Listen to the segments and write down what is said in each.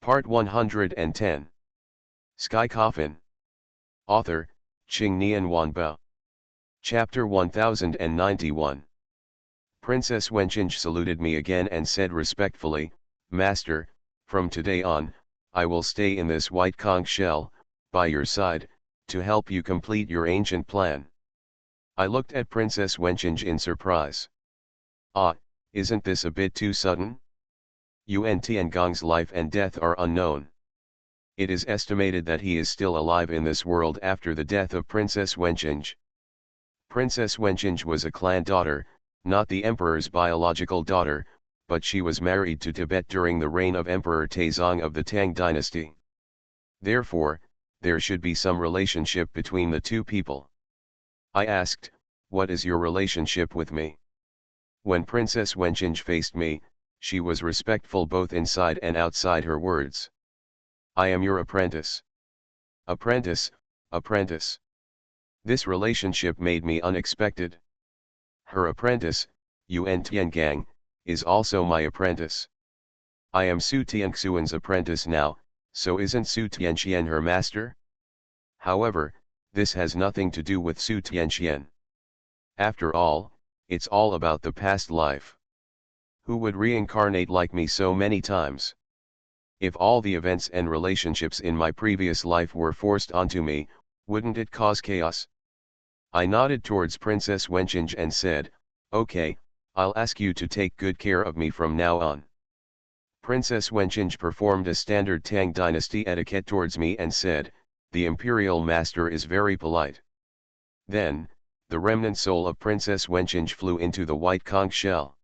Part 110. Sky Coffin. Author, Qing Nian Wanbao. Chapter 1091. Princess Wenqing saluted me again and said respectfully, "Master, from today on, I will stay in this white conch shell, by your side, to help you complete your ancient plan." I looked at Princess Wenqing in surprise. "Ah, isn't this a bit too sudden? Yuan Tiangong's life and death are unknown. It is estimated that he is still alive in this world after the death of Princess Wenqing. Princess Wenqing was a clan daughter, not the emperor's biological daughter, but she was married to Tibet during the reign of Emperor Taizong of the Tang dynasty. Therefore, there should be some relationship between the two people. I asked, "What is your relationship with me?" When Princess Wenqing faced me, she was respectful both inside and outside her words. "I am your apprentice." Apprentice, apprentice. This relationship made me unexpected. Her apprentice, Yuan Tiangang, is also my apprentice. I am Su Tianxuan's apprentice now, so isn't Su Tianxian her master? However, this has nothing to do with Su Tianxian. After all, it's all about the past life. Who would reincarnate like me so many times? If all the events and relationships in my previous life were forced onto me, wouldn't it cause chaos? I nodded towards Princess Wenqing and said, "Okay, I'll ask you to take good care of me from now on." Princess Wenqing performed a standard Tang dynasty etiquette towards me and said, "The imperial master is very polite." Then, the remnant soul of Princess Wenqing flew into the white conch shell.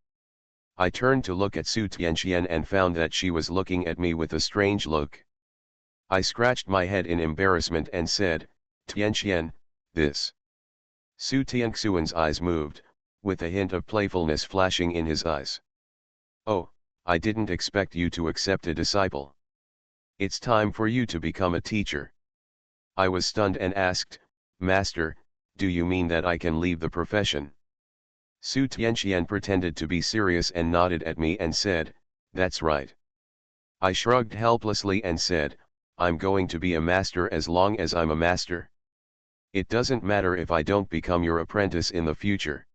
I turned to look at Su Tianxian and found that she was looking at me with a strange look. I scratched my head in embarrassment and said, "Tianxian, this." Su Tianxuan's eyes moved, with a hint of playfulness flashing in his eyes. "Oh, I didn't expect you to accept a disciple. It's time for you to become a teacher." I was stunned and asked, "Master, do you mean that I can leave the profession?" Su Tianxian pretended to be serious and nodded at me and said, "That's right." I shrugged helplessly and said, "I'm going to be a master as long as I'm a master. It doesn't matter if I don't become your apprentice in the future."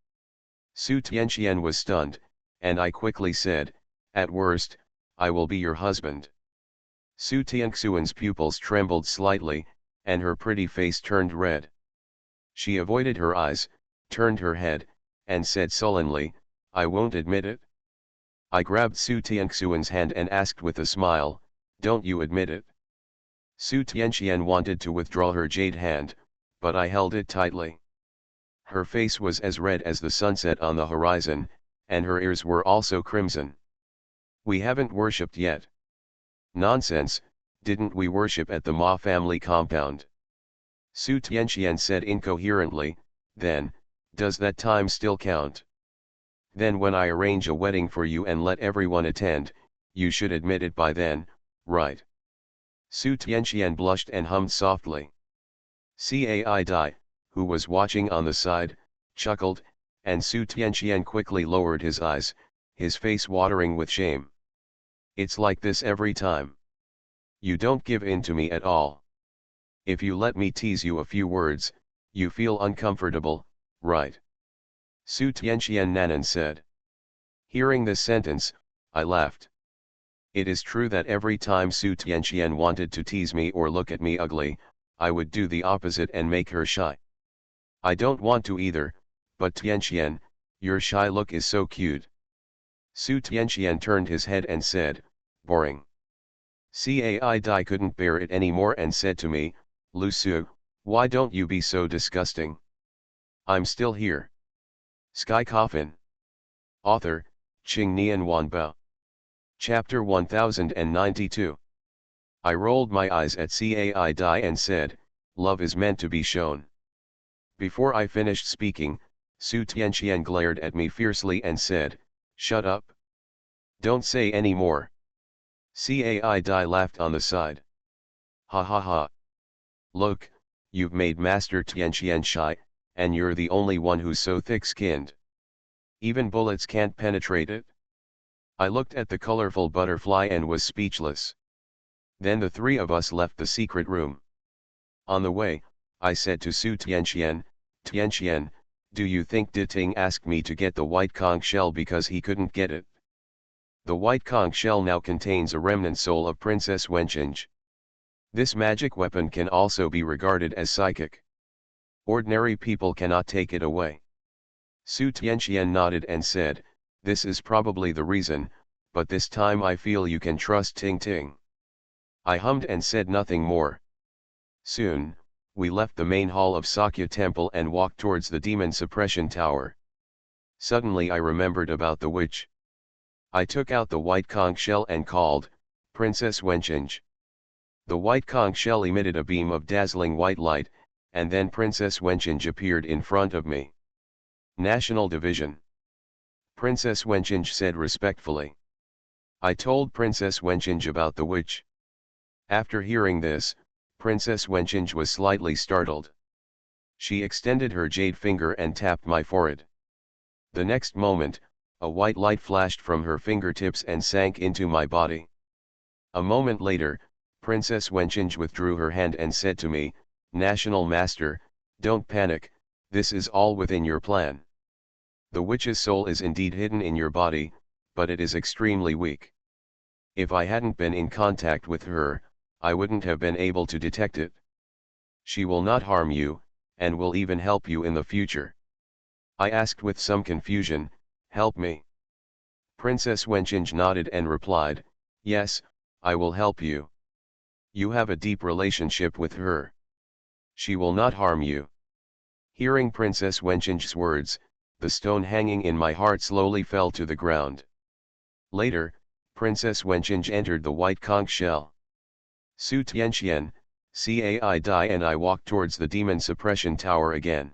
Su Tianxian was stunned, and I quickly said, "At worst, I will be your husband." Su Tianxuan's pupils trembled slightly, and her pretty face turned red. She avoided her eyes, turned her head, and said sullenly, "I won't admit it." I grabbed Su Tianxuan's hand and asked with a smile, "Don't you admit it?" Su Tianxian wanted to withdraw her jade hand, but I held it tightly. Her face was as red as the sunset on the horizon, and her ears were also crimson. "We haven't worshipped yet." "Nonsense, didn't we worship at the Ma family compound?" Su Tianxian said incoherently, "Then, does that time still count? Then when I arrange a wedding for you and let everyone attend, you should admit it by then, right?" Su Tianxian blushed and hummed softly. Cai Dai, who was watching on the side, chuckled, and Su Tianxian quickly lowered his eyes, his face watering with shame. "It's like this every time. You don't give in to me at all. If you let me tease you a few words, you feel uncomfortable, right?" Su Tianxian Nanan said. Hearing this sentence, I laughed. It is true that every time Su Tianxian wanted to tease me or look at me ugly, I would do the opposite and make her shy. I don't want to either, but Tianxian, your shy look is so cute. Su Tianxian turned his head and said, "Boring." Cai Dai couldn't bear it anymore and said to me, "Lu Su, why don't you be so disgusting?" I'm still here. Sky Coffin. Author, Qing Nian Wanbao. Chapter 1092. I rolled my eyes at Cai Dai and said, "Love is meant to be shown." Before I finished speaking, Su Tianxian glared at me fiercely and said, "Shut up. Don't say any more." Cai Dai laughed on the side. "Ha ha ha. Look, you've made Master Tianxian shy, and you're the only one who's so thick-skinned. Even bullets can't penetrate it." I looked at the colorful butterfly and was speechless. Then the three of us left the secret room. On the way, I said to Su Tianxian, Tianxian, do you think Diting asked me to get the white conch shell because he couldn't get it? The white conch shell now contains a remnant soul of Princess Wenqing. This magic weapon can also be regarded as psychic. Ordinary people cannot take it away. Su Tianxian nodded and said, this is probably the reason, but this time I feel you can trust Ting Ting. I hummed and said nothing more. Soon, we left the main hall of Sakya Temple and walked towards the demon suppression tower. Suddenly I remembered about the witch. I took out the white conch shell and called, Princess Wenqing. The white conch shell emitted a beam of dazzling white light, and then Princess Wenqing appeared in front of me. National Division. Princess Wenqing said respectfully. I told Princess Wenqing about the witch. After hearing this, Princess Wenqing was slightly startled. She extended her jade finger and tapped my forehead. The next moment, a white light flashed from her fingertips and sank into my body. A moment later, Princess Wenqing withdrew her hand and said to me, National Master, don't panic, this is all within your plan. The witch's soul is indeed hidden in your body, but it is extremely weak. If I hadn't been in contact with her, I wouldn't have been able to detect it. She will not harm you, and will even help you in the future. I asked with some confusion, help me? Princess Wenqing nodded and replied, yes, I will help you. You have a deep relationship with her. She will not harm you. Hearing Princess Wenqing's words, the stone hanging in my heart slowly fell to the ground. Later, Princess Wenqing entered the white conch shell. Su Tianxian, Cai Dai and I walked towards the demon suppression tower again.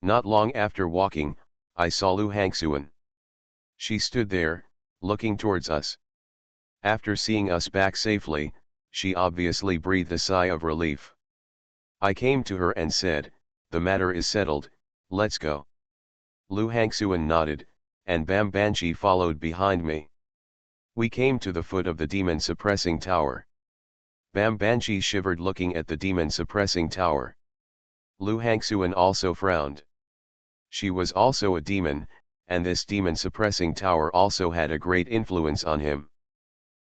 Not long after walking, I saw Lu Hangxuan. She stood there, looking towards us. After seeing us back safely, she obviously breathed a sigh of relief. I came to her and said, the matter is settled, let's go. Lu Hangxuan nodded, and Bam Banji followed behind me. We came to the foot of the demon suppressing tower. Bam Banji shivered looking at the demon suppressing tower. Lu Hangxuan also frowned. She was also a demon, and this demon suppressing tower also had a great influence on him.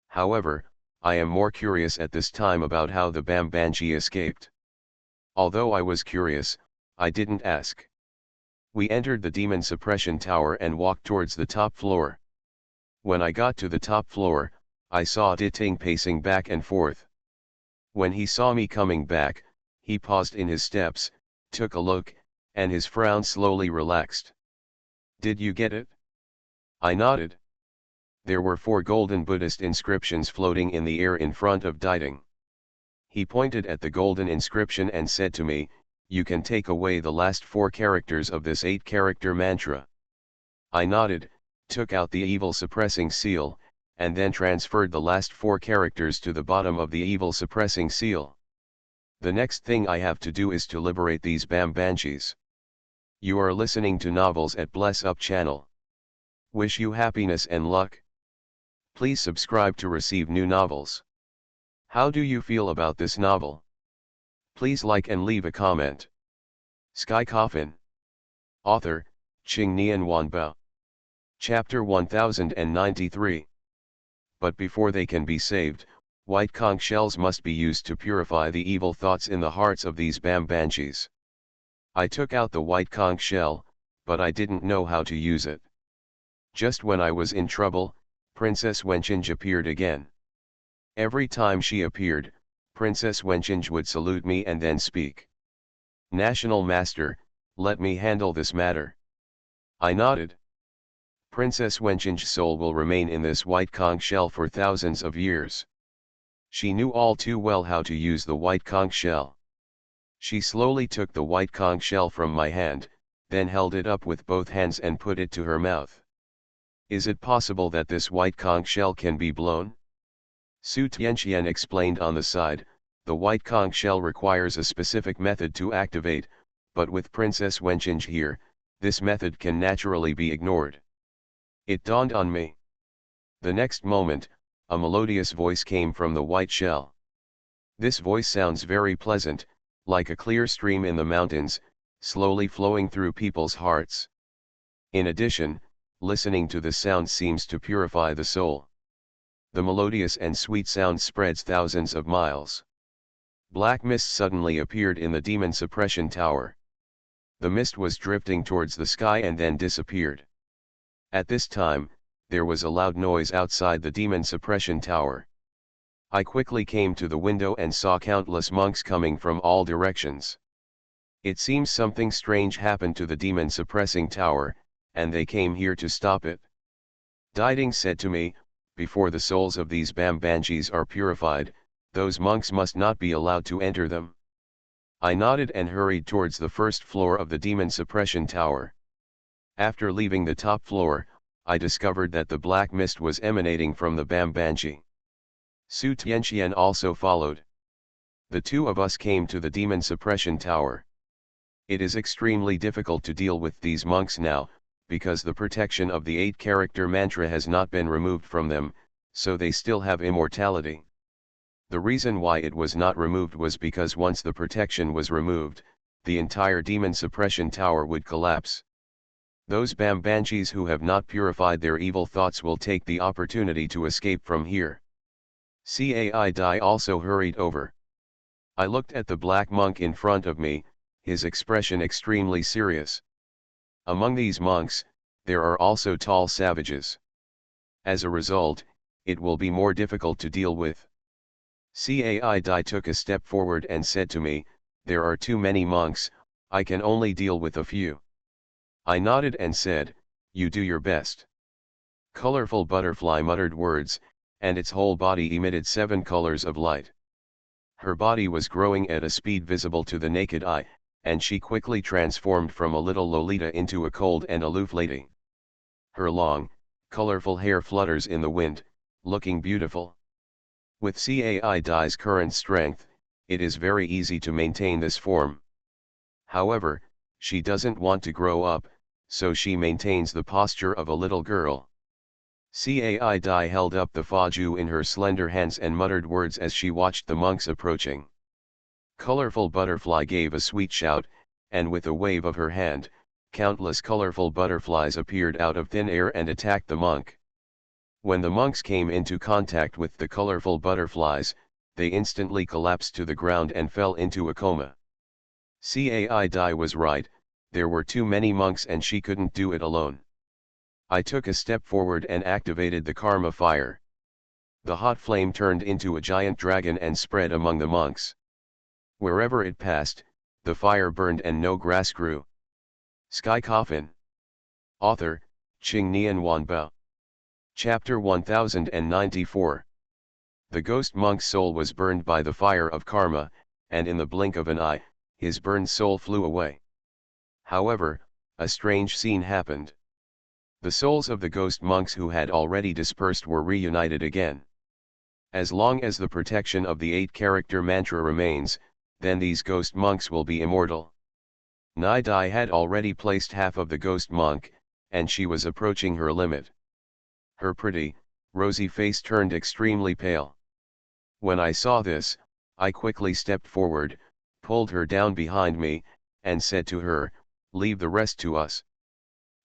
However, I am more curious at this time about how the Bam Banji escaped. Although I was curious, I didn't ask. We entered the demon suppression tower and walked towards the top floor. When I got to the top floor, I saw Diting pacing back and forth. When he saw me coming back, he paused in his steps, took a look, and his frown slowly relaxed. Did you get it? I nodded. There were 4 golden Buddhist inscriptions floating in the air in front of Diting. He pointed at the golden inscription and said to me, you can take away the last 4 characters of this 8-character mantra. I nodded, took out the evil suppressing seal, and then transferred the last 4 characters to the bottom of the evil suppressing seal. The next thing I have to do is to liberate these Bam Banjis. You are listening to Novels at Bless Up channel. Wish you happiness and luck. Please subscribe to receive new novels. How do you feel about this novel? Please like and leave a comment. Sky Coffin. Author, Qing Nian Wanbao. Chapter 1093. But before they can be saved, white conch shells must be used to purify the evil thoughts in the hearts of these Bam Banjis. I took out the white conch shell, but I didn't know how to use it. Just when I was in trouble, Princess Wenqing appeared again. Every time she appeared, Princess Wenqing would salute me and then speak. National Master, let me handle this matter. I nodded. Princess Wenqing's soul will remain in this white conch shell for thousands of years. She knew all too well how to use the white conch shell. She slowly took the white conch shell from my hand, then held it up with both hands and put it to her mouth. Is it possible that this white conch shell can be blown? Su Tianxian explained on the side, the white conch shell requires a specific method to activate, but with Princess Wenqing here, this method can naturally be ignored. It dawned on me. The next moment, a melodious voice came from the white shell. This voice sounds very pleasant, like a clear stream in the mountains, slowly flowing through people's hearts. In addition, listening to the sound seems to purify the soul. The melodious and sweet sound spreads thousands of miles. Black mist suddenly appeared in the demon suppression tower. The mist was drifting towards the sky and then disappeared. At this time, there was a loud noise outside the demon suppression tower. I quickly came to the window and saw countless monks coming from all directions. It seems something strange happened to the demon suppressing tower, and they came here to stop it. Diding said to me, before the souls of these Bambanjis are purified, those monks must not be allowed to enter them. I nodded and hurried towards the first floor of the demon suppression tower. After leaving the top floor, I discovered that the black mist was emanating from the Bambanji. Su Tianxian also followed. The two of us came to the demon suppression tower. It is extremely difficult to deal with these monks now, because the protection of the 8-character mantra has not been removed from them, so they still have immortality. The reason why it was not removed was because once the protection was removed, the entire demon suppression tower would collapse. Those Bambanjis who have not purified their evil thoughts will take the opportunity to escape from here. Cai Dai also hurried over. I looked at the black monk in front of me, his expression extremely serious. Among these monks, there are also tall savages. As a result, it will be more difficult to deal with. Cai Dai took a step forward and said to me, "There are too many monks, I can only deal with a few." I nodded and said, "You do your best." Colorful butterfly muttered words, and its whole body emitted 7 colors of light. Her body was growing at a speed visible to the naked eye, and she quickly transformed from a little Lolita into a cold and aloof lady. Her long, colorful hair flutters in the wind, looking beautiful. With Cai Dai's current strength, it is very easy to maintain this form. However, she doesn't want to grow up, so she maintains the posture of a little girl. Cai Dai held up the Faju in her slender hands and muttered words as she watched the monks approaching. Colorful Butterfly gave a sweet shout, and with a wave of her hand, countless colorful butterflies appeared out of thin air and attacked the monk. When the monks came into contact with the colorful butterflies, they instantly collapsed to the ground and fell into a coma. Cai Dai was right, there were too many monks and she couldn't do it alone. I took a step forward and activated the karma fire. The hot flame turned into a giant dragon and spread among the monks. Wherever it passed, the fire burned and no grass grew. Sky Coffin. Author, Qing Nian Wanbao. Chapter 1094. The ghost monk's soul was burned by the fire of karma, and in the blink of an eye, his burned soul flew away. However, a strange scene happened. The souls of the ghost monks who had already dispersed were reunited again. As long as the protection of the 8-character mantra remains, then these ghost monks will be immortal. Nai Dai had already placed half of the ghost monk, and she was approaching her limit. Her pretty, rosy face turned extremely pale. When I saw this, I quickly stepped forward, pulled her down behind me, and said to her, "Leave the rest to us."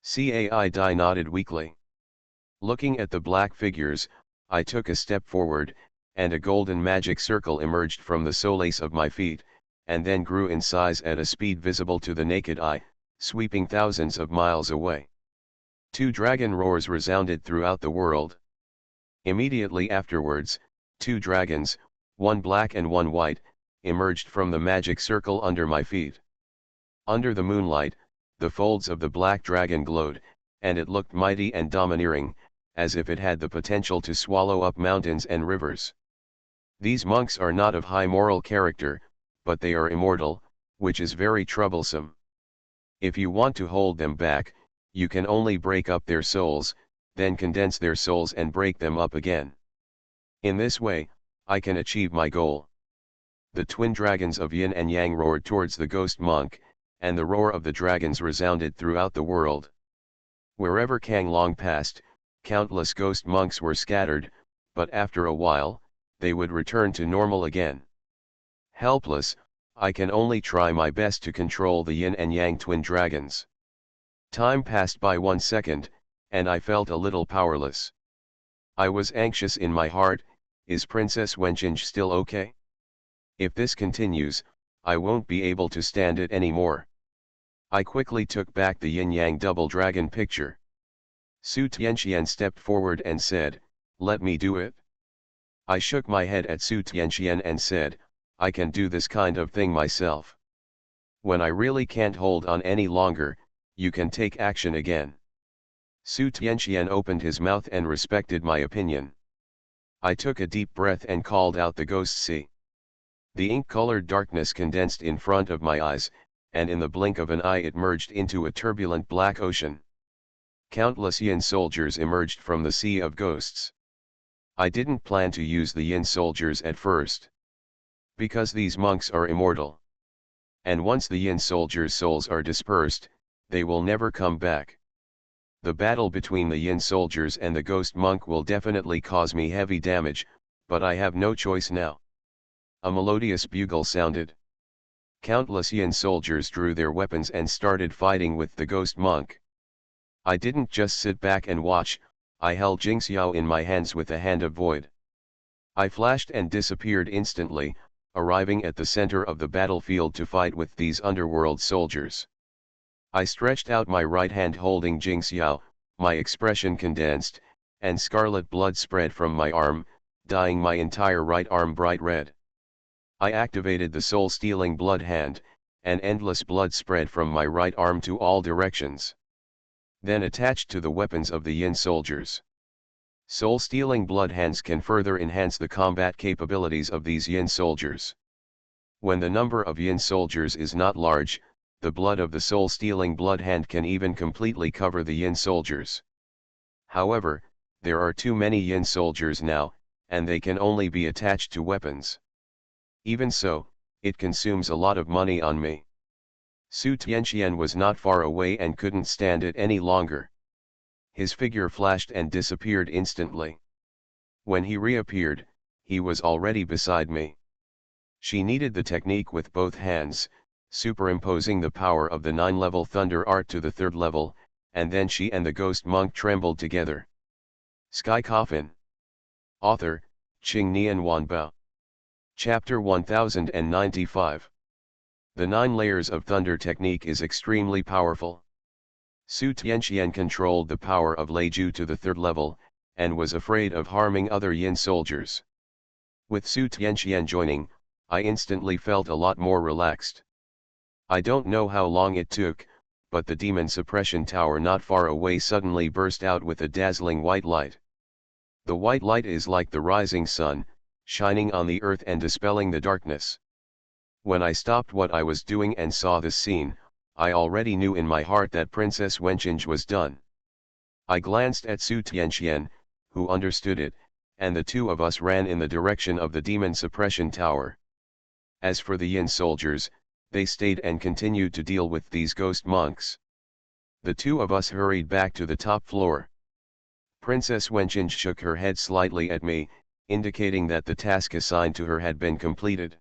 Cai Dai nodded weakly. Looking at the black figures, I took a step forward, and a golden magic circle emerged from the solace of my feet, and then grew in size at a speed visible to the naked eye, sweeping thousands of miles away. 2 dragon roars resounded throughout the world. Immediately afterwards, 2 dragons, one black and one white, emerged from the magic circle under my feet. Under the moonlight, the folds of the black dragon glowed, and it looked mighty and domineering, as if it had the potential to swallow up mountains and rivers. These monks are not of high moral character, but they are immortal, which is very troublesome. If you want to hold them back, you can only break up their souls, then condense their souls and break them up again. In this way, I can achieve my goal. The twin dragons of Yin and Yang roared towards the ghost monk, and the roar of the dragons resounded throughout the world. Wherever Kang Long passed, countless ghost monks were scattered, but after a while, they would return to normal again. Helpless, I can only try my best to control the yin and yang twin dragons. Time passed by 1 second, and I felt a little powerless. I was anxious in my heart. Is Princess Wenqing still okay? If this continues, I won't be able to stand it anymore. I quickly took back the yin-yang double dragon picture. Su Tianxian stepped forward and said, "Let me do it." I shook my head at Su Tianxian and said, "I can do this kind of thing myself. When I really can't hold on any longer, you can take action again." Su Tianxian opened his mouth and respected my opinion. I took a deep breath and called out the ghost sea. The ink-colored darkness condensed in front of my eyes, and in the blink of an eye it merged into a turbulent black ocean. Countless yin soldiers emerged from the sea of ghosts. I didn't plan to use the yin soldiers at first, because these monks are immortal. And once the yin soldiers' souls are dispersed, they will never come back. The battle between the yin soldiers and the ghost monk will definitely cause me heavy damage, but I have no choice now. A melodious bugle sounded. Countless yin soldiers drew their weapons and started fighting with the ghost monk. I didn't just sit back and watch, I held Jingxiao in my hands with a hand of void. I flashed and disappeared instantly, arriving at the center of the battlefield to fight with these underworld soldiers. I stretched out my right hand holding Jingxiao, my expression condensed, and scarlet blood spread from my arm, dyeing my entire right arm bright red. I activated the soul-stealing blood hand, and endless blood spread from my right arm to all directions. Then attached to the weapons of the yin soldiers. Soul-stealing blood hands can further enhance the combat capabilities of these yin soldiers. When the number of yin soldiers is not large, the blood of the soul-stealing blood hand can even completely cover the yin soldiers. However, there are too many yin soldiers now, and they can only be attached to weapons. Even so, it consumes a lot of money on me. Su Tianxian was not far away and couldn't stand it any longer. His figure flashed and disappeared instantly. When he reappeared, he was already beside me. She kneaded the technique with both hands, superimposing the power of the 9-level thunder art to the 3rd level, and then she and the ghost monk trembled together. Sky Coffin. Author, Qing Nian Wanbao. Chapter 1095. The 9 layers of thunder technique is extremely powerful. Su Tianxian controlled the power of Leiju to the 3rd level, and was afraid of harming other yin soldiers. With Su Tianxian joining, I instantly felt a lot more relaxed. I don't know how long it took, but the demon suppression tower not far away suddenly burst out with a dazzling white light. The white light is like the rising sun, shining on the earth and dispelling the darkness. When I stopped what I was doing and saw this scene, I already knew in my heart that Princess Wenqing was done. I glanced at Su Tianxian, who understood it, and the two of us ran in the direction of the demon suppression tower. As for the yin soldiers, they stayed and continued to deal with these ghost monks. The two of us hurried back to the top floor. Princess Wenqing shook her head slightly at me, indicating that the task assigned to her had been completed.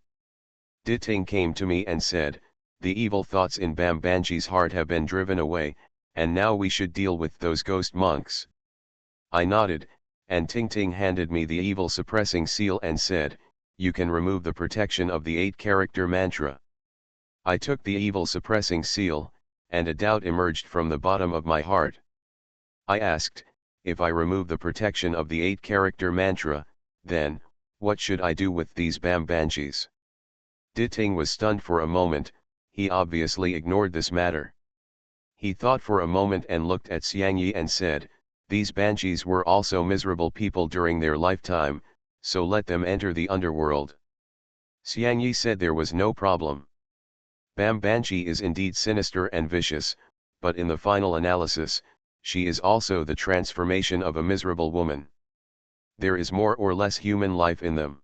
Diting came to me and said, "The evil thoughts in Bam Banji's heart have been driven away, and now we should deal with those ghost monks." I nodded, and Ting Ting handed me the evil suppressing seal and said, "You can remove the protection of the 8-character mantra." I took the evil suppressing seal, and a doubt emerged from the bottom of my heart. I asked, if I remove the protection of the 8-character mantra, then, what should I do with these Bam Banjis? Diting was stunned for a moment. He obviously ignored this matter. He thought for a moment and looked at Xiangyi and said, "These Banjis were also miserable people during their lifetime, so let them enter the underworld." Xiangyi said there was no problem. Bam Banji is indeed sinister and vicious, but in the final analysis, she is also the transformation of a miserable woman. There is more or less human life in them.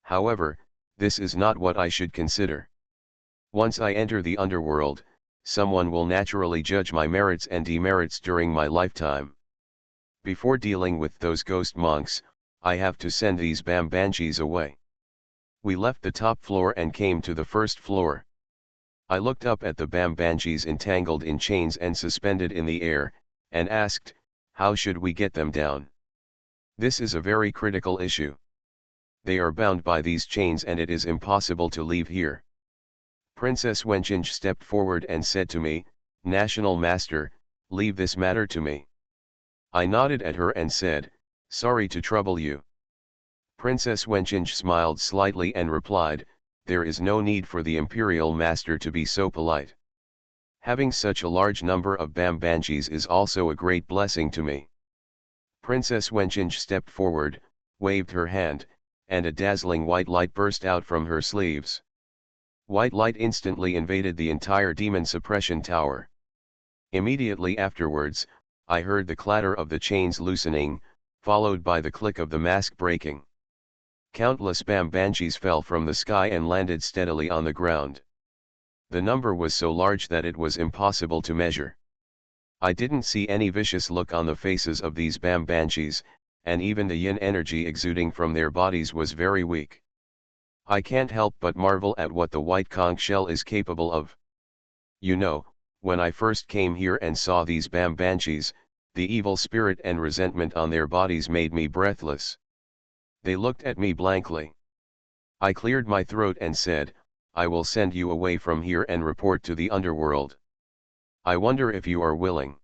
However, this is not what I should consider. Once I enter the underworld, someone will naturally judge my merits and demerits during my lifetime. Before dealing with those ghost monks, I have to send these Bambanjis away. We left the top floor and came to the first floor. I looked up at the Bambanjis entangled in chains and suspended in the air, and asked, how should we get them down? This is a very critical issue. They are bound by these chains and it is impossible to leave here. Princess Wenchinch stepped forward and said to me, National Master, leave this matter to me. I nodded at her and said, sorry to trouble you. Princess Wenchinch smiled slightly and replied, there is no need for the Imperial Master to be so polite. Having such a large number of Bambanjis is also a great blessing to me. Princess Wenchinch stepped forward, waved her hand, and a dazzling white light burst out from her sleeves. White light instantly invaded the entire demon suppression tower. Immediately afterwards, I heard the clatter of the chains loosening, followed by the click of the mask breaking. Countless Bambanjis fell from the sky and landed steadily on the ground. The number was so large that it was impossible to measure. I didn't see any vicious look on the faces of these Bambanjis, and even the yin energy exuding from their bodies was very weak. I can't help but marvel at what the white conch shell is capable of. You know, when I first came here and saw these Bambanjis, the evil spirit and resentment on their bodies made me breathless. They looked at me blankly. I cleared my throat and said, I will send you away from here and report to the underworld. I wonder if you are willing.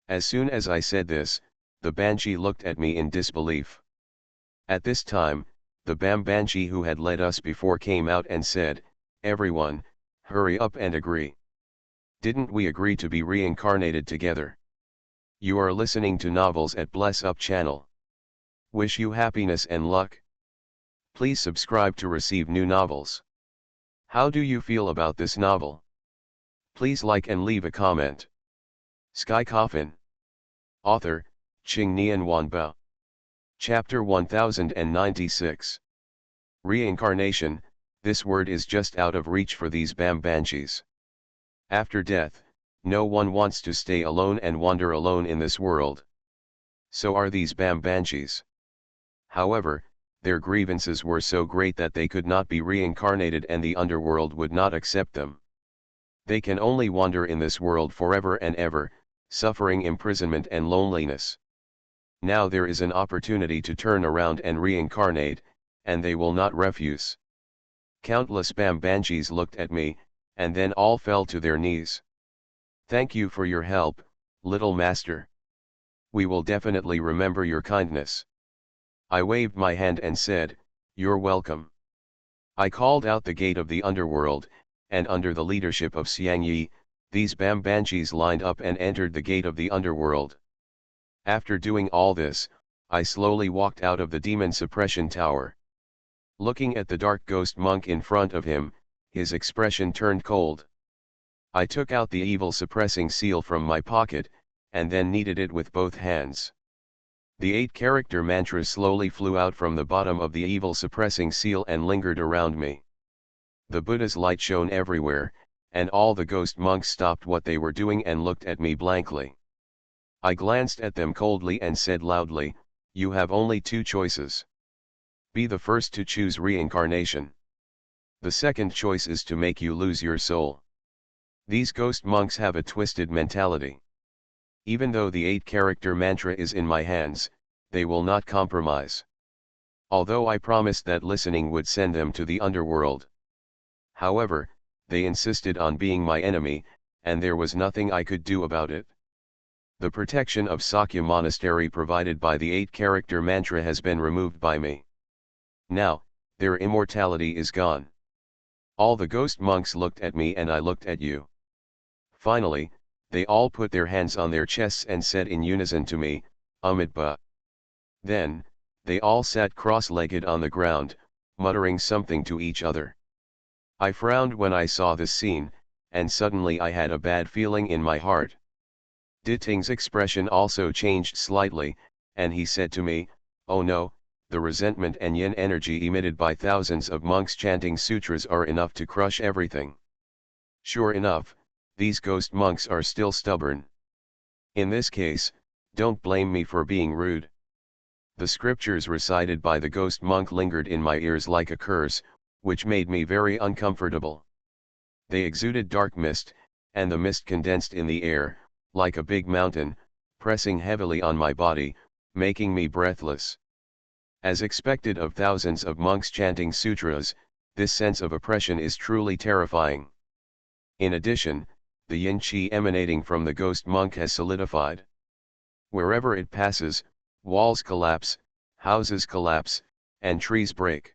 As soon as I said this, the Banshee looked at me in disbelief. At this time, the Bambanji who had led us before came out and said, everyone, hurry up and agree. Didn't we agree to be reincarnated together? You are listening to novels at Bless Up channel. Wish you happiness and luck. Please subscribe to receive new novels. How do you feel about this novel? Please like and leave a comment. Sky Coffin. Author, Qing Nian Wanba. Chapter 1096. Reincarnation, this word is just out of reach for these Bambanjis. After death, no one wants to stay alone and wander alone in this world. So are these Bambanjis. However, their grievances were so great that they could not be reincarnated and the underworld would not accept them. They can only wander in this world forever and ever, suffering imprisonment and loneliness. Now there is an opportunity to turn around and reincarnate, and they will not refuse. Countless Bambanjis looked at me, and then all fell to their knees. Thank you for your help, little master. We will definitely remember your kindness. I waved my hand and said, you're welcome. I called out the gate of the underworld, and under the leadership of Xiang Yi, these Bambanjis lined up and entered the gate of the underworld. After doing all this, I slowly walked out of the demon suppression tower. Looking at the dark ghost monk in front of him, his expression turned cold. I took out the evil suppressing seal from my pocket, and then kneaded it with both hands. The 8-character mantra slowly flew out from the bottom of the evil suppressing seal and lingered around me. The Buddha's light shone everywhere, and all the ghost monks stopped what they were doing and looked at me blankly. I glanced at them coldly and said loudly, you have only 2 choices. Be the first to choose reincarnation. The second choice is to make you lose your soul. These ghost monks have a twisted mentality. Even though the 8-character mantra is in my hands, they will not compromise. Although I promised that listening would send them to the underworld. However, they insisted on being my enemy, and there was nothing I could do about it. The protection of Sakya Monastery provided by the 8-character mantra has been removed by me. Now, their immortality is gone. All the ghost monks looked at me and I looked at you. Finally, they all put their hands on their chests and said in unison to me, Amitabha. Then, they all sat cross-legged on the ground, muttering something to each other. I frowned when I saw this scene, and suddenly I had a bad feeling in my heart. Diting's expression also changed slightly, and he said to me, oh no, the resentment and yin energy emitted by thousands of monks chanting sutras are enough to crush everything. Sure enough, these ghost monks are still stubborn. In this case, don't blame me for being rude. The scriptures recited by the ghost monk lingered in my ears like a curse, which made me very uncomfortable. They exuded dark mist, and the mist condensed in the air, like a big mountain, pressing heavily on my body, making me breathless. As expected of thousands of monks chanting sutras, this sense of oppression is truly terrifying. In addition, the yin qi emanating from the ghost monk has solidified. Wherever it passes, walls collapse, houses collapse, and trees break.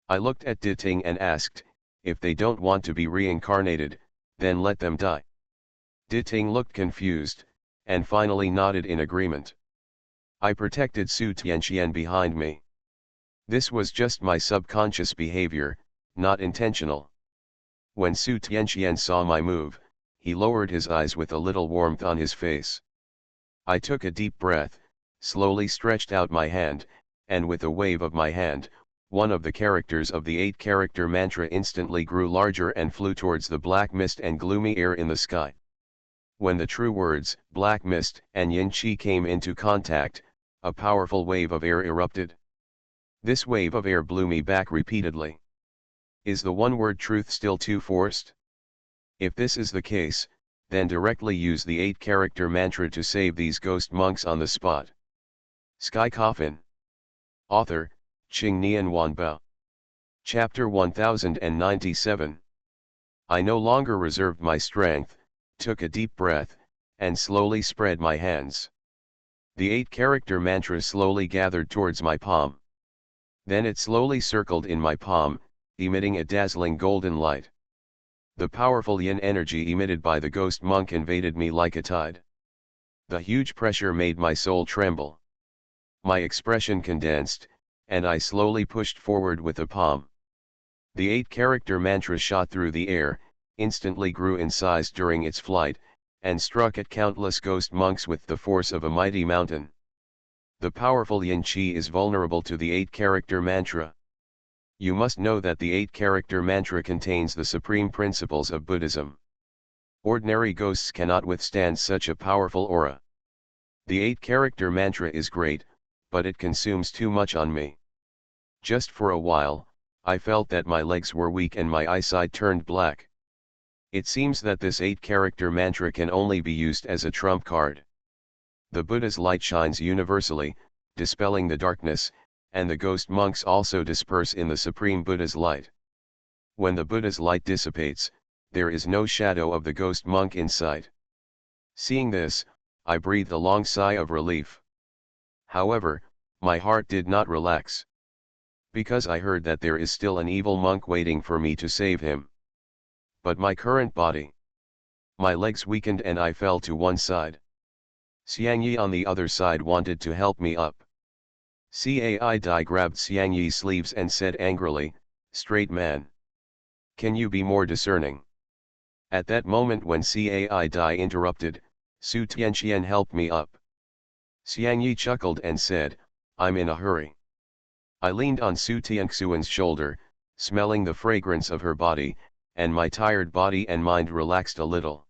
I looked at Diting and asked, if they don't want to be reincarnated, then let them die. Diting looked confused, and finally nodded in agreement. I protected Su Tianxian behind me. This was just my subconscious behavior, not intentional. When Su Tianxian saw my move, he lowered his eyes with a little warmth on his face. I took a deep breath, slowly stretched out my hand, and with a wave of my hand, one of the characters of the 8-character mantra instantly grew larger and flew towards the black mist and gloomy air in the sky. When the true words, black mist and yin qi came into contact, a powerful wave of air erupted. This wave of air blew me back repeatedly. Is the one-word truth still too forced? If this is the case, then directly use the 8-character mantra to save these ghost monks on the spot. Sky Coffin. Author, Qing Nian Wanbao. Chapter 1097. I no longer reserved my strength, took a deep breath, and slowly spread my hands. The 8-character mantra slowly gathered towards my palm. Then it slowly circled in my palm, emitting a dazzling golden light. The powerful yin energy emitted by the ghost monk invaded me like a tide. The huge pressure made my soul tremble. My expression condensed, and I slowly pushed forward with the palm. The 8-character mantra shot through the air, instantly grew in size during its flight, and struck at countless ghost monks with the force of a mighty mountain. The powerful yin qi is vulnerable to the 8-character mantra. You must know that the 8-character mantra contains the supreme principles of Buddhism. Ordinary ghosts cannot withstand such a powerful aura. The 8-character mantra is great, but it consumes too much on me. Just for a while, I felt that my legs were weak and my eyesight turned black. It seems that this 8-character mantra can only be used as a trump card. The Buddha's light shines universally, dispelling the darkness, and the ghost monks also disperse in the Supreme Buddha's light. When the Buddha's light dissipates, there is no shadow of the ghost monk in sight. Seeing this, I breathed a long sigh of relief. However, my heart did not relax. Because I heard that there is still an evil monk waiting for me to save him. But my current body. My legs weakened and I fell to one side. Xiangyi on the other side wanted to help me up. Cai Dai grabbed Xiangyi's sleeves and said angrily, "Straight man. Can you be more discerning?" At that moment when Cai Dai interrupted, Su Tianxian helped me up. Xiangyi chuckled and said, "I'm in a hurry." I leaned on Su Tianxian's shoulder, smelling the fragrance of her body, and my tired body and mind relaxed a little.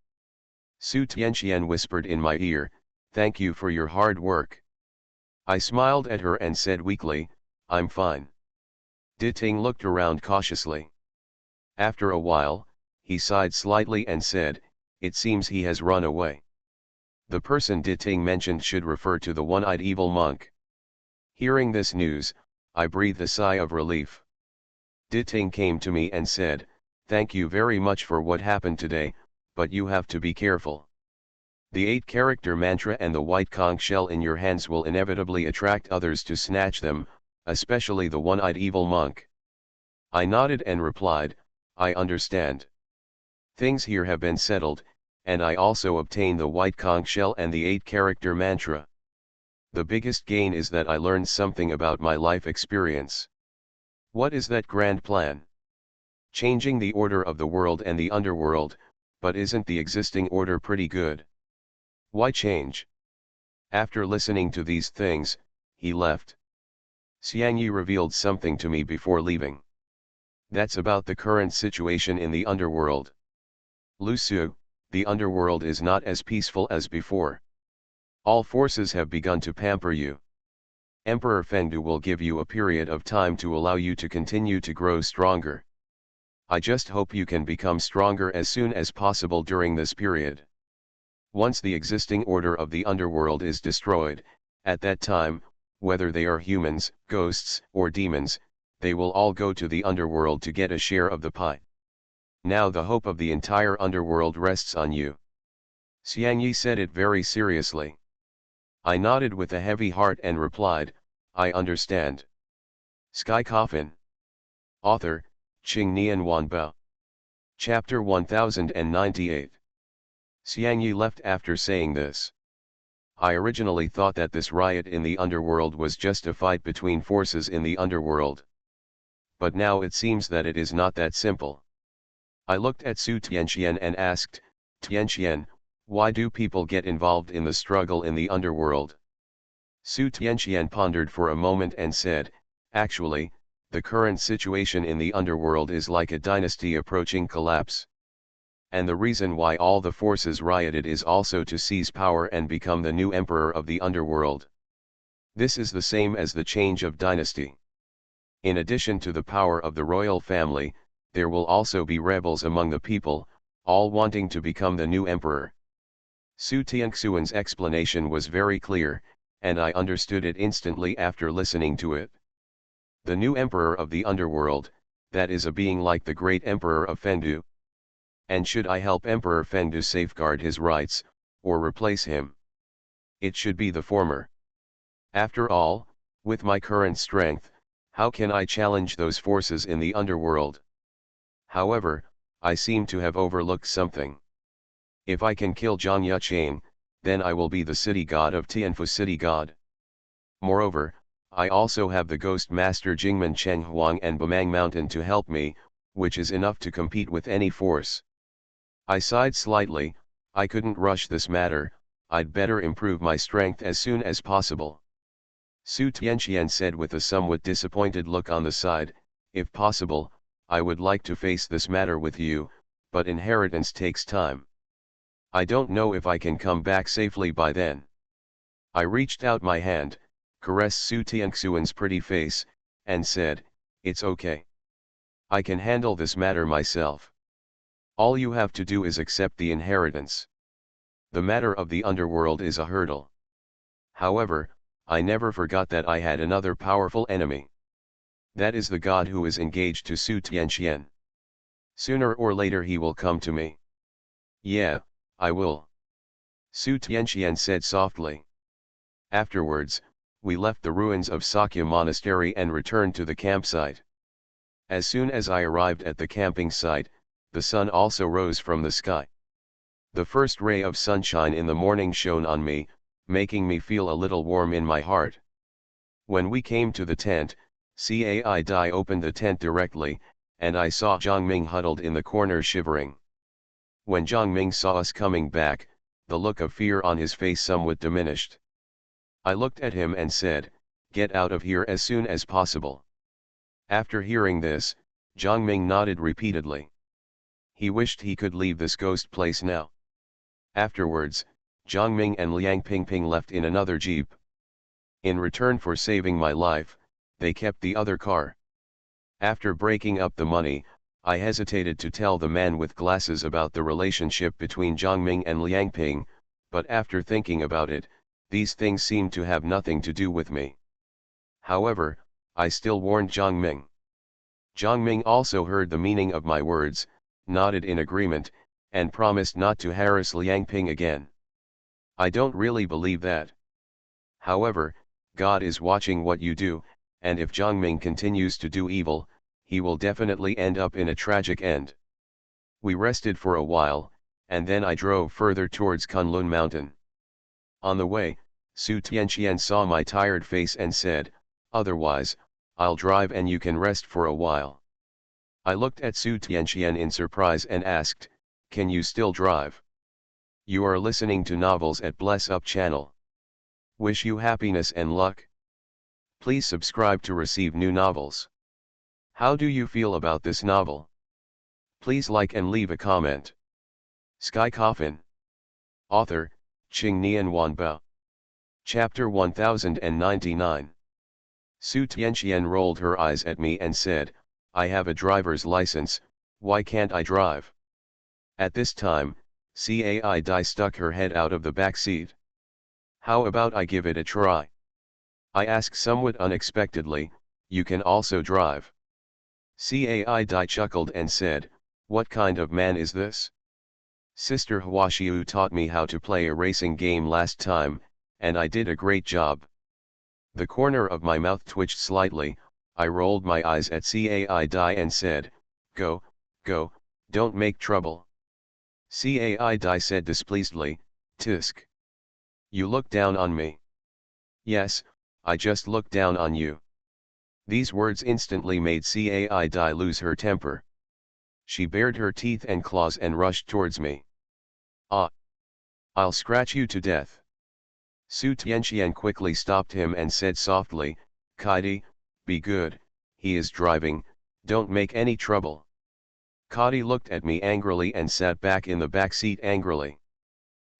Su Tianxian whispered in my ear, "Thank you for your hard work." I smiled at her and said weakly, "I'm fine." Diting looked around cautiously. After a while, he sighed slightly and said, "It seems he has run away." The person Diting mentioned should refer to the one-eyed evil monk. Hearing this news, I breathed a sigh of relief. Diting came to me and said, "Thank you very much for what happened today, but you have to be careful. The 8-character mantra and the white conch shell in your hands will inevitably attract others to snatch them, especially the one-eyed evil monk." I nodded and replied, "I understand. Things here have been settled, and I also obtained the white conch shell and the 8-character mantra. The biggest gain is that I learned something about my life experience." "What is that grand plan?" "Changing the order of the world and the underworld, but isn't the existing order pretty good?" "Why change?" After listening to these things, he left. Xiangyi revealed something to me before leaving. "That's about the current situation in the underworld. Lu Su, the underworld is not as peaceful as before. All forces have begun to pamper you. Emperor Fengdu will give you a period of time to allow you to continue to grow stronger. I just hope you can become stronger as soon as possible during this period. Once the existing order of the underworld is destroyed, at that time, whether they are humans, ghosts, or demons, they will all go to the underworld to get a share of the pie. Now the hope of the entire underworld rests on you. Xiang Yi said it very seriously. I nodded with a heavy heart and replied, I understand. Sky Coffin. Author, Qing Nian Wanbao. Chapter 1098. Xiang Yi left after saying this. I originally thought that this riot in the underworld was just a fight between forces in the underworld. But now it seems that it is not that simple. I looked at Su Tianxian and asked, Tianxian, why do people get involved in the struggle in the underworld? Su Tianxian pondered for a moment and said, actually, the current situation in the underworld is like a dynasty approaching collapse. And the reason why all the forces rioted is also to seize power and become the new emperor of the underworld. This is the same as the change of dynasty. In addition to the power of the royal family, there will also be rebels among the people, all wanting to become the new emperor. Su Tianxuan's explanation was very clear, and I understood it instantly after listening to it. The new emperor of the underworld, that is a being like the great emperor of Fengdu. And should I help Emperor Fengdu safeguard his rights, or replace him? It should be the former. After all, with my current strength, how can I challenge those forces in the underworld? However, I seem to have overlooked something. If I can kill Zhang Yucheng, then I will be the city god of Tianfu city god. Moreover, I also have the ghost master Jingmen Chenghuang and Bamang Mountain to help me, which is enough to compete with any force. I sighed slightly. I couldn't rush this matter, I'd better improve my strength as soon as possible. Su Tianxian said with a somewhat disappointed look on the side, if possible, I would like to face this matter with you, but inheritance takes time. I don't know if I can come back safely by then. I reached out my hand, caressed Su Tianxuan's pretty face, and said, it's okay. I can handle this matter myself. All you have to do is accept the inheritance. The matter of the underworld is a hurdle. However, I never forgot that I had another powerful enemy. That is the god who is engaged to Su Tianxian. Sooner or later he will come to me. Yeah, I will. Su Tianxian said softly. Afterwards, we left the ruins of Sakya Monastery and returned to the campsite. As soon as I arrived at the camping site, the sun also rose from the sky. The first ray of sunshine in the morning shone on me, making me feel a little warm in my heart. When we came to the tent, Cai Dai opened the tent directly, and I saw Zhang Ming huddled in the corner shivering. When Zhang Ming saw us coming back, the look of fear on his face somewhat diminished. I looked at him and said, get out of here as soon as possible. After hearing this, Zhang Ming nodded repeatedly. He wished he could leave this ghost place now. Afterwards, Zhang Ming and Liang Pingping left in another jeep. In return for saving my life, they kept the other car. After breaking up the money, I hesitated to tell the man with glasses about the relationship between Zhang Ming and Liang Ping, but after thinking about it, these things seemed to have nothing to do with me. However, I still warned Zhang Ming. Zhang Ming also heard the meaning of my words, nodded in agreement, and promised not to harass Liang Ping again. I don't really believe that. However, God is watching what you do, and if Zhang Ming continues to do evil, he will definitely end up in a tragic end. We rested for a while, and then I drove further towards Kunlun Mountain. On the way, Su Tianxian saw my tired face and said, otherwise, I'll drive and you can rest for a while. I looked at Su Tianxian in surprise and asked, can you still drive? You are listening to novels at Bless Up channel. Wish you happiness and luck. Please subscribe to receive new novels. How do you feel about this novel? Please like and leave a comment. Sky Coffin. Author, Qing Nian Wanbao. Chapter 1099. Su Tianqian rolled her eyes at me and said, I have a driver's license, why can't I drive? At this time, Cai Dai stuck her head out of the back seat. How about I give it a try? I asked somewhat unexpectedly, you can also drive. Cai Dai chuckled and said, what kind of man is this? Sister Huaxiu taught me how to play a racing game last time, and I did a great job. The corner of my mouth twitched slightly, I rolled my eyes at Cai Dai and said, go, go, don't make trouble. Cai Dai said displeasedly, tisk. You look down on me. Yes, I just looked down on you. These words instantly made Cai Dai lose her temper. She bared her teeth and claws and rushed towards me. Ah! I'll scratch you to death. Su Tianqian quickly stopped him and said softly, Kaidi, be good, he is driving, don't make any trouble. Kaidi looked at me angrily and sat back in the back seat angrily.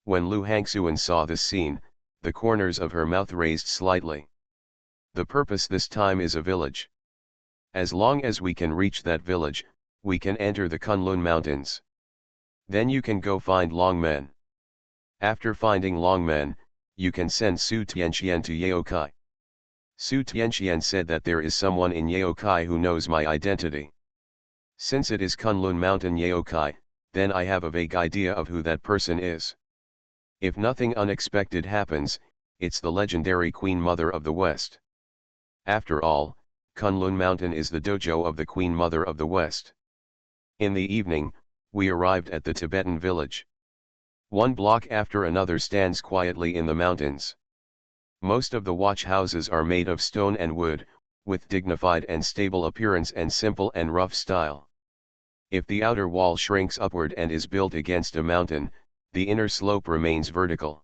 When Lu Hangxuan saw this scene, the corners of her mouth raised slightly. The purpose this time is a village. As long as we can reach that village, we can enter the Kunlun Mountains. Then you can go find Longmen. After finding Longmen, you can send Su Tianqian to Yaokai. Su Tianqian said that there is someone in Yaokai who knows my identity. Since it is Kunlun Mountain Yaokai, then I have a vague idea of who that person is. If nothing unexpected happens, it's the legendary Queen Mother of the West. After all, Kunlun Mountain is the dojo of the Queen Mother of the West. In the evening, we arrived at the Tibetan village. One block after another stands quietly in the mountains. Most of the watch houses are made of stone and wood, with dignified and stable appearance and simple and rough style. If the outer wall shrinks upward and is built against a mountain, the inner slope remains vertical.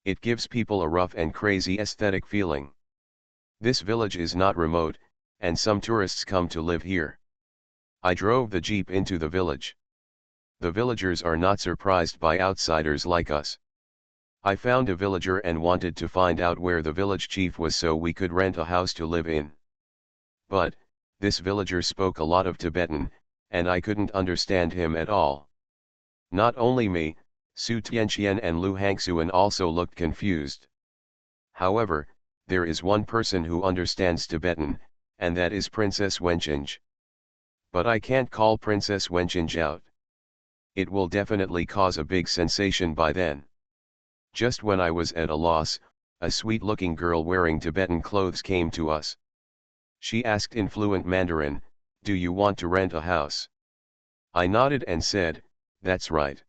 It gives people a rough and crazy aesthetic feeling. This village is not remote, and some tourists come to live here. I drove the jeep into the village. The villagers are not surprised by outsiders like us. I found a villager and wanted to find out where the village chief was so we could rent a house to live in. But, this villager spoke a lot of Tibetan, and I couldn't understand him at all. Not only me, Su Tianqian and Lu Hangxuan also looked confused. However, there is one person who understands Tibetan, and that is Princess Wenchange. But I can't call Princess Wenchange out. It will definitely cause a big sensation by then. Just when I was at a loss, a sweet-looking girl wearing Tibetan clothes came to us. She asked in fluent Mandarin, "Do you want to rent a house?" I nodded and said, "That's right."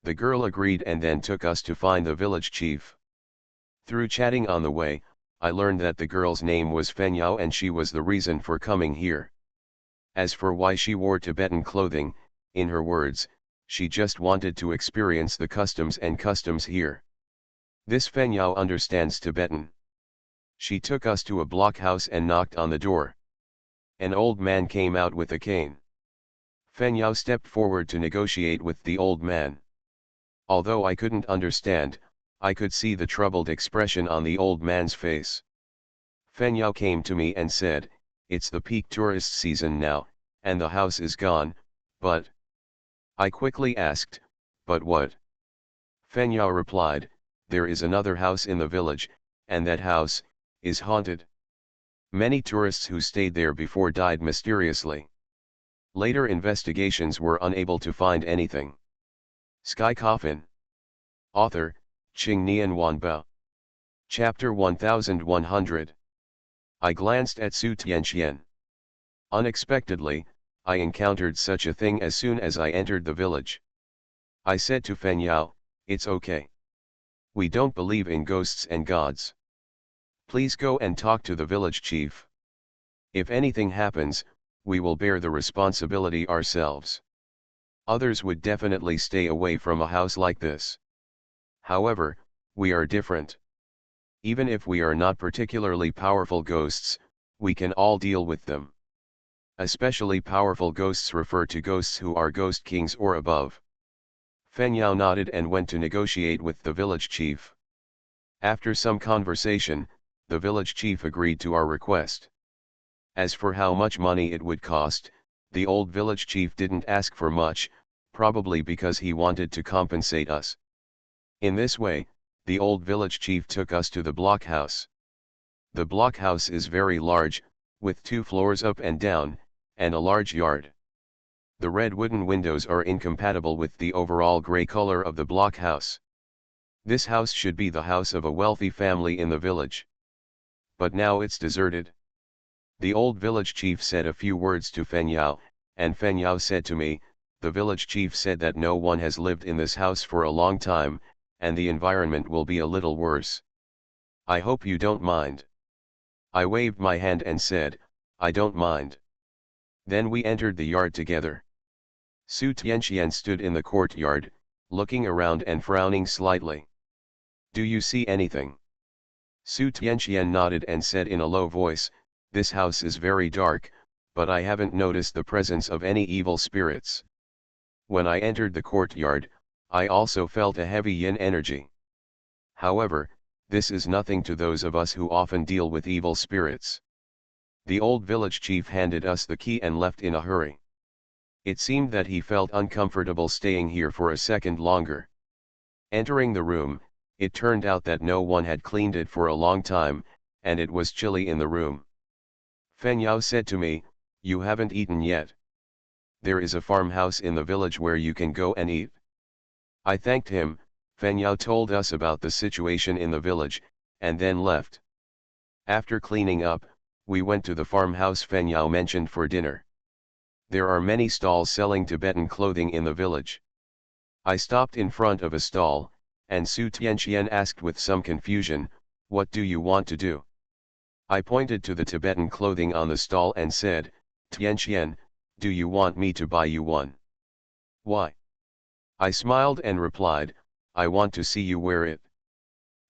The girl agreed and then took us to find the village chief. Through chatting on the way, I learned that the girl's name was Fenyao and she was the reason for coming here. As for why she wore Tibetan clothing, in her words, she just wanted to experience the customs here. This Fenyao understands Tibetan. She took us to a blockhouse and knocked on the door. An old man came out with a cane. Fenyao stepped forward to negotiate with the old man. Although I couldn't understand, I could see the troubled expression on the old man's face. Fenyao came to me and said, "It's the peak tourist season now, and the house is gone, but..." I quickly asked, "But what?" Fenyao replied, "There is another house in the village, and that house is haunted. Many tourists who stayed there before died mysteriously. Later investigations were unable to find anything." Sky Coffin. Author, Qing Nian Wanbao. Chapter 1100. I glanced at Su Tianqian. Unexpectedly, I encountered such a thing as soon as I entered the village. I said to Fenyao, "It's okay. We don't believe in ghosts and gods. Please go and talk to the village chief. If anything happens, we will bear the responsibility ourselves. Others would definitely stay away from a house like this. However, we are different. Even if we are not particularly powerful ghosts, we can all deal with them. Especially powerful ghosts refer to ghosts who are ghost kings or above." Fenyao nodded and went to negotiate with the village chief. After some conversation, the village chief agreed to our request. As for how much money it would cost, the old village chief didn't ask for much, probably because he wanted to compensate us. In this way, the old village chief took us to the blockhouse. The blockhouse is very large, with 2 floors up and down, and a large yard. The red wooden windows are incompatible with the overall gray color of the blockhouse. This house should be the house of a wealthy family in the village. But now it's deserted. The old village chief said a few words to Feng Yao, and Feng Yao said to me, the village chief said that no one has lived in this house for a long time, and the environment will be a little worse. I hope you don't mind. I waved my hand and said, I don't mind. Then we entered the yard together. Su Tianqian stood in the courtyard, looking around and frowning slightly. Do you see anything? Su Tianqian nodded and said in a low voice, this house is very dark, but I haven't noticed the presence of any evil spirits. When I entered the courtyard, I also felt a heavy yin energy. However, this is nothing to those of us who often deal with evil spirits. The old village chief handed us the key and left in a hurry. It seemed that he felt uncomfortable staying here for a second longer. Entering the room, it turned out that no one had cleaned it for a long time, and it was chilly in the room. Feng Yao said to me, you haven't eaten yet. There is a farmhouse in the village where you can go and eat. I thanked him. Feng Yao told us about the situation in the village, and then left. After cleaning up, we went to the farmhouse Feng Yao mentioned for dinner. There are many stalls selling Tibetan clothing in the village. I stopped in front of a stall, and Su Tianqian asked with some confusion, what do you want to do? I pointed to the Tibetan clothing on the stall and said, Tianqian, do you want me to buy you one? Why? I smiled and replied, I want to see you wear it.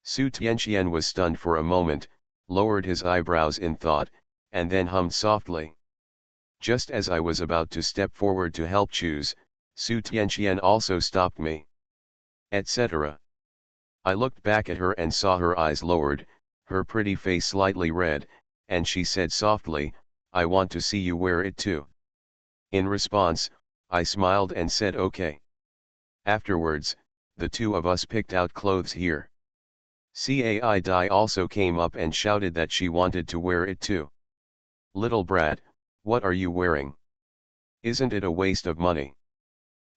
Su Tianqian was stunned for a moment, lowered his eyebrows in thought, and then hummed softly. Just as I was about to step forward to help choose, Su Tianqian also stopped me. Etc. I looked back at her and saw her eyes lowered, her pretty face slightly red, and she said softly, I want to see you wear it too. In response, I smiled and said okay. Afterwards, the two of us picked out clothes here. Cai Dai also came up and shouted that she wanted to wear it too. Little brat, what are you wearing? Isn't it a waste of money?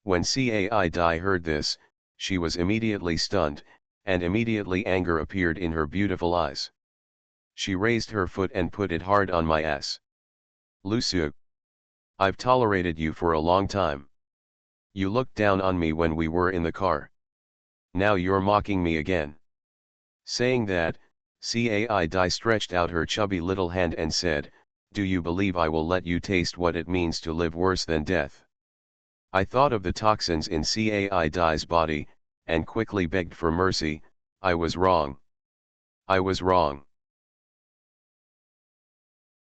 When Cai Dai heard this, she was immediately stunned, and immediately anger appeared in her beautiful eyes. She raised her foot and put it hard on my ass. Lusu, I've tolerated you for a long time. You looked down on me when we were in the car. Now you're mocking me again. Saying that, Cai Dai stretched out her chubby little hand and said, do you believe I will let you taste what it means to live worse than death? I thought of the toxins in Cai Dai's body, and quickly begged for mercy. I was wrong. I was wrong.